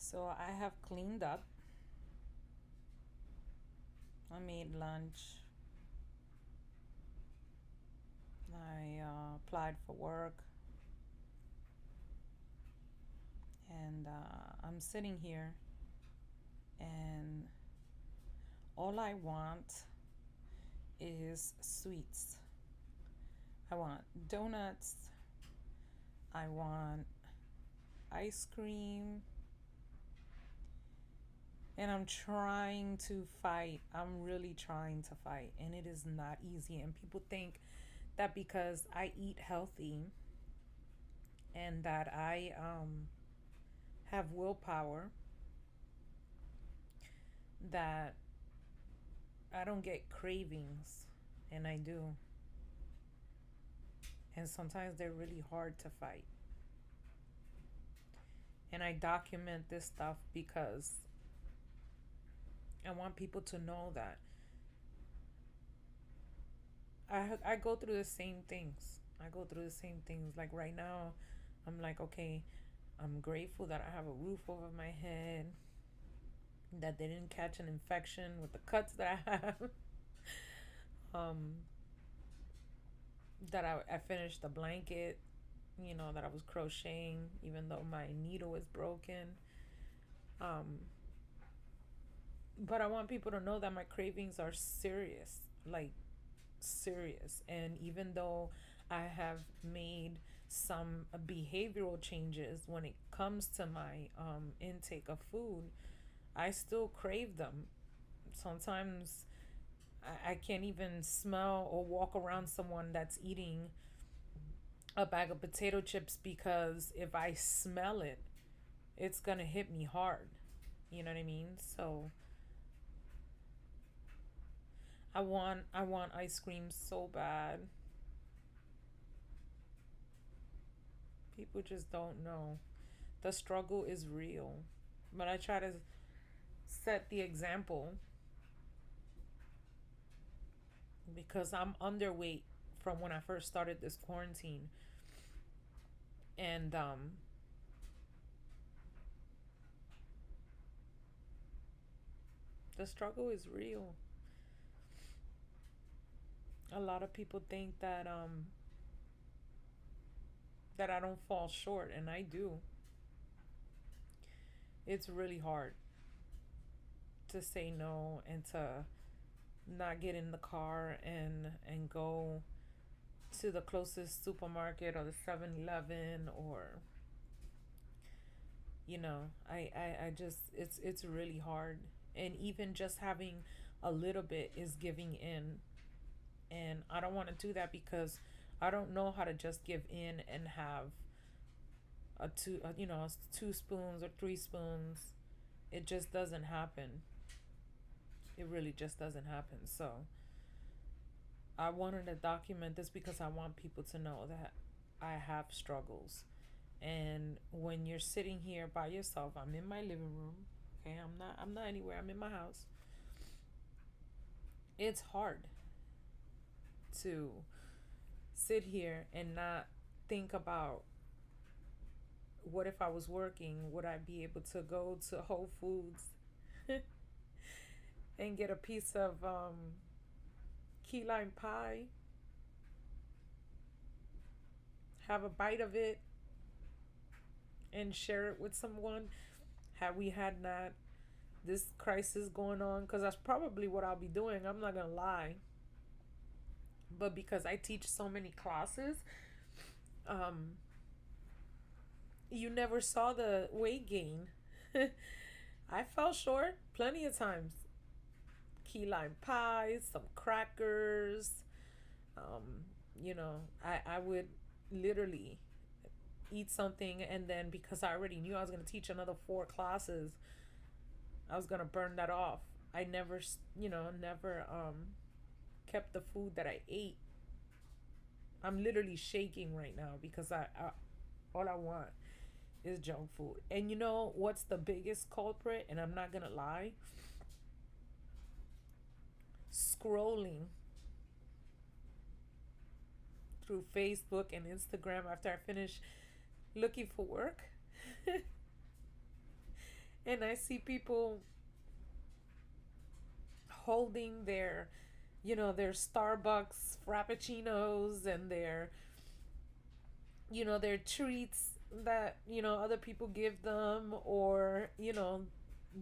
So I have cleaned up. I made lunch. I applied for work. And I'm sitting here, and all I want is sweets. I want donuts. I want ice cream. And I'm trying to fight. I'm really trying to fight. And it is not easy. And people think that because I eat healthy and that I have willpower, that I don't get cravings. And I do. And sometimes they're really hard to fight. And I document this stuff because I want people to know that I go through the same things. I go through the same things. Like right now, I'm like, okay, I'm grateful that I have a roof over my head, that they didn't catch an infection with the cuts that I have, um, that I finished the blanket, that I was crocheting, even though my needle is broken. Um, but I want people to know that my cravings are serious. Like, serious. And even though I have made some behavioral changes when it comes to my intake of food, I still crave them. Sometimes I can't even smell or walk around someone that's eating a bag of potato chips because if I smell it, it's gonna hit me hard. You know what I mean? So I want ice cream so bad. People just don't know. The struggle is real. But I try to set the example because I'm underweight from when I first started this quarantine. And the struggle is real. A lot of people think that I don't fall short, and I do. It's really hard to say no and to not get in the car and go to the closest supermarket or the 7-Eleven, or I just it's really hard. And even just having a little bit is giving in. And I don't want to do that because I don't know how to just give in and have two spoons or three spoons. It just doesn't happen. It really just doesn't happen. So I wanted to document this because I want people to know that I have struggles. And when you're sitting here by yourself, I'm in my living room. Okay, I'm not anywhere. I'm in my house. It's hard to sit here and not think about, what if I was working? Would I be able to go to Whole Foods and get a piece of key lime pie, have a bite of it, and share it with someone? Had we had not this crisis going on, because that's probably what I'll be doing. I'm not gonna lie. But because I teach so many classes, um, you never saw the weight gain. I fell short plenty of times. Key lime pies, some crackers. I would literally eat something, and then because I already knew I was going to teach another 4 classes, I was going to burn that off. I never kept the food that I ate. I'm literally shaking right now because I all I want is junk food. And you know what's the biggest culprit? And I'm not going to lie. Scrolling through Facebook and Instagram after I finish looking for work. And I see people holding their, their Starbucks frappuccinos and their treats that, other people give them, or,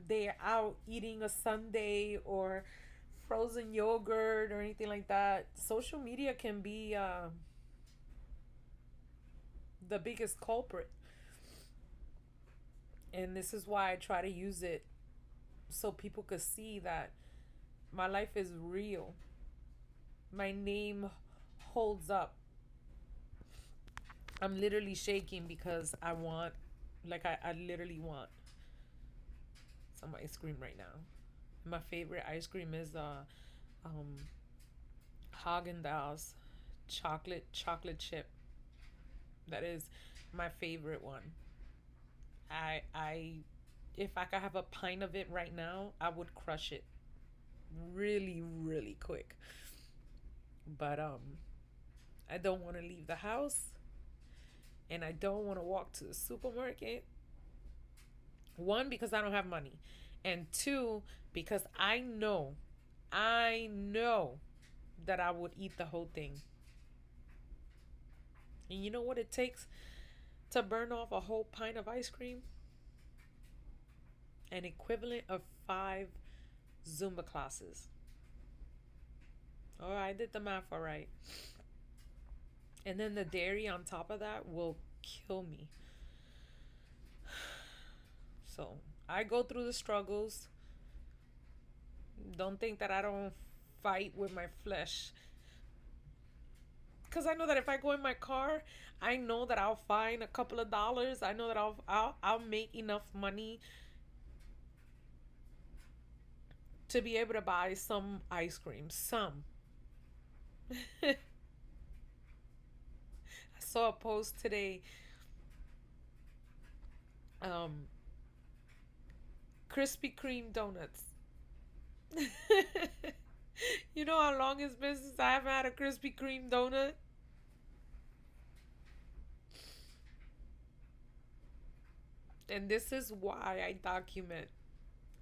they're out eating a sundae or frozen yogurt or anything like that. Social media can be the biggest culprit. And this is why I try to use it so people could see that my life is real. My name holds up. I'm literally shaking because I literally want some ice cream right now. My favorite ice cream is um, Haagen Dazs chocolate chip. That is my favorite one. I if I could have a pint of it right now, I would crush it really really quick. But I don't want to leave the house, and I don't want to walk to the supermarket. One, because I don't have money, and two, because I know that I would eat the whole thing. And you know what it takes to burn off a whole pint of ice cream? An equivalent of 5 Zumba classes. Oh, I did the math all right. And then the dairy on top of that will kill me. So I go through the struggles. Don't think that I don't fight with my flesh. Because I know that if I go in my car, I know that I'll find a couple of dollars. I know that I'll make enough money to be able to buy some ice cream. Some. I saw a post today. Um, Krispy Kreme donuts. You know how long it's been since I haven't had a Krispy Kreme donut? And this is why I document.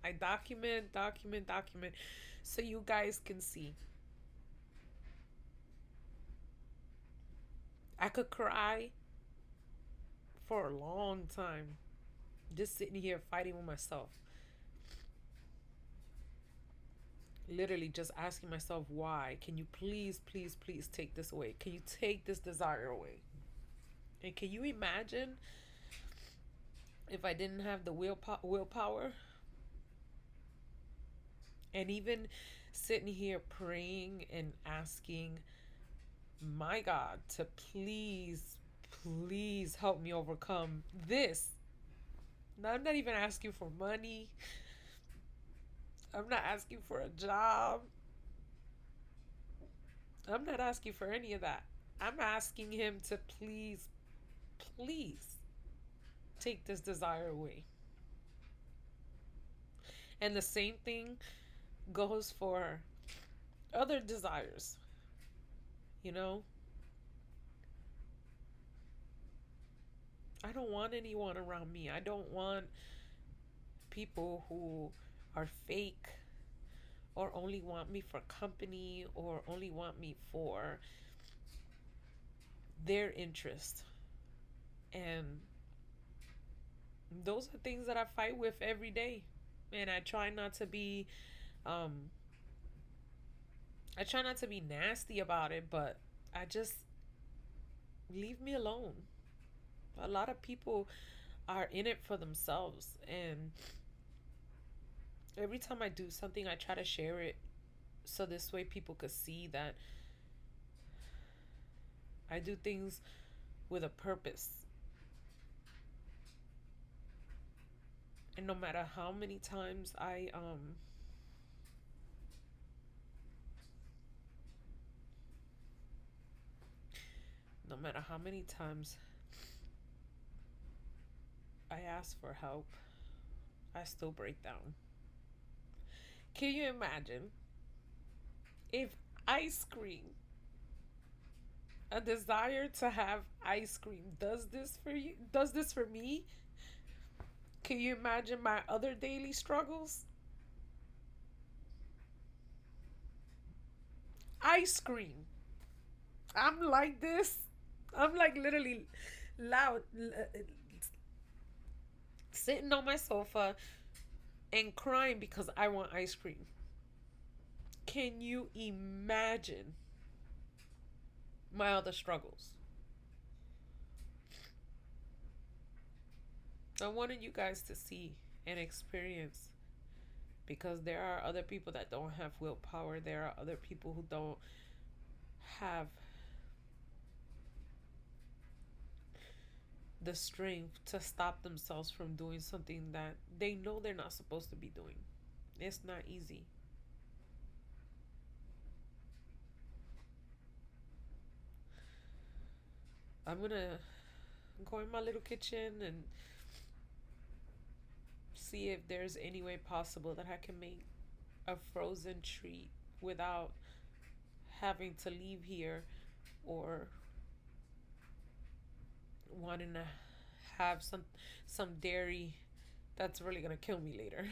I document, so you guys can see. I could cry for a long time just sitting here fighting with myself. Literally just asking myself, why? Can you please, please, please take this away? Can you take this desire away? And can you imagine if I didn't have the willpower? And even sitting here praying and asking my God to please, please help me overcome this. Now, I'm not even asking for money. I'm not asking for a job. I'm not asking for any of that. I'm asking him to please, please take this desire away. And the same thing goes for other desires. You know, I don't want anyone around me. I don't want people who are fake, or only want me for company, or only want me for their interest. And those are things that I fight with every day. And um I try not to be nasty about it, but I just leave me alone. A lot of people are in it for themselves, and every time I do something, I try to share it so this way people could see that I do things with a purpose. And no matter how many times no matter how many times I ask for help, I still break down. Can you imagine if ice cream, a desire to have ice cream, does this for you, does this for me? Can you imagine my other daily struggles? Ice cream. I'm like this. I'm like literally loud, sitting on my sofa and crying because I want ice cream. Can you imagine my other struggles? I wanted you guys to see and experience, because there are other people that don't have willpower. There are other people who don't have the strength to stop themselves from doing something that they know they're not supposed to be doing. It's not easy. I'm gonna go in my little kitchen and see if there's any way possible that I can make a frozen treat without having to leave here or wanting to have some dairy that's really gonna kill me later.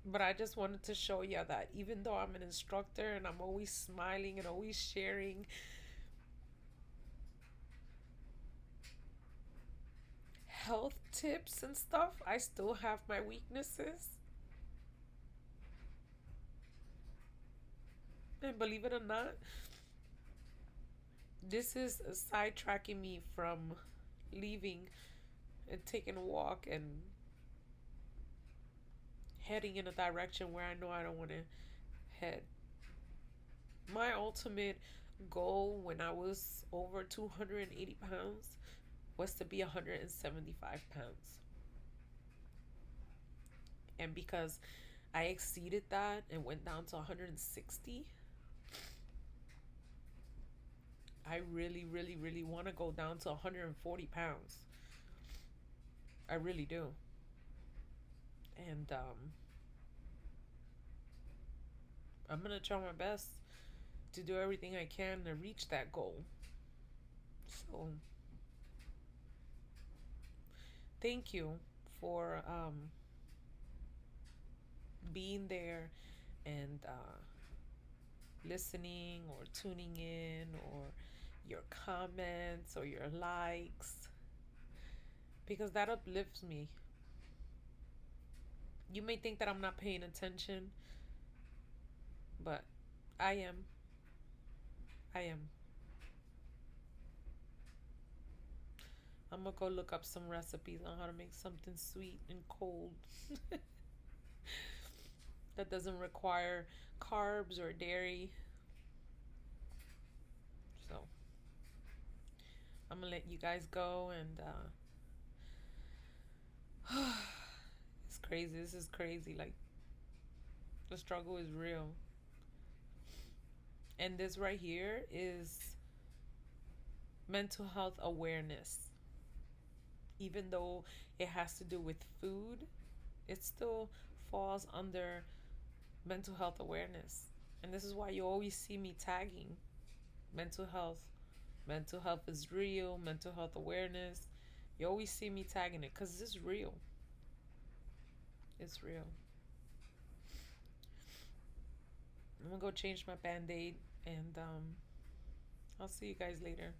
But I just wanted to show you that even though I'm an instructor and I'm always smiling and always sharing health tips and stuff, I still have my weaknesses. And believe it or not, this is sidetracking me from leaving and taking a walk and heading in a direction where I know I don't want to head. My ultimate goal when I was over 280 pounds was to be 175 pounds. And because I exceeded that and went down to 160, I really, really, really want to go down to 140 pounds. I really do. And I'm going to try my best to do everything I can to reach that goal. So, thank you for being there and listening or tuning in, or your comments or your likes, because that uplifts me. You may think that I'm not paying attention, but I am. I am. I'm gonna go look up some recipes on how to make something sweet and cold that doesn't require carbs or dairy. So I'm gonna let you guys go, and it's crazy. This is crazy. Like, the struggle is real. And this right here is mental health awareness. Even though it has to do with food, it still falls under mental health awareness. And this is why you always see me tagging mental health. Mental health is real, mental health awareness. You always see me tagging it because it's real. It's real. I'm gonna go change my band aid, and I'll see you guys later.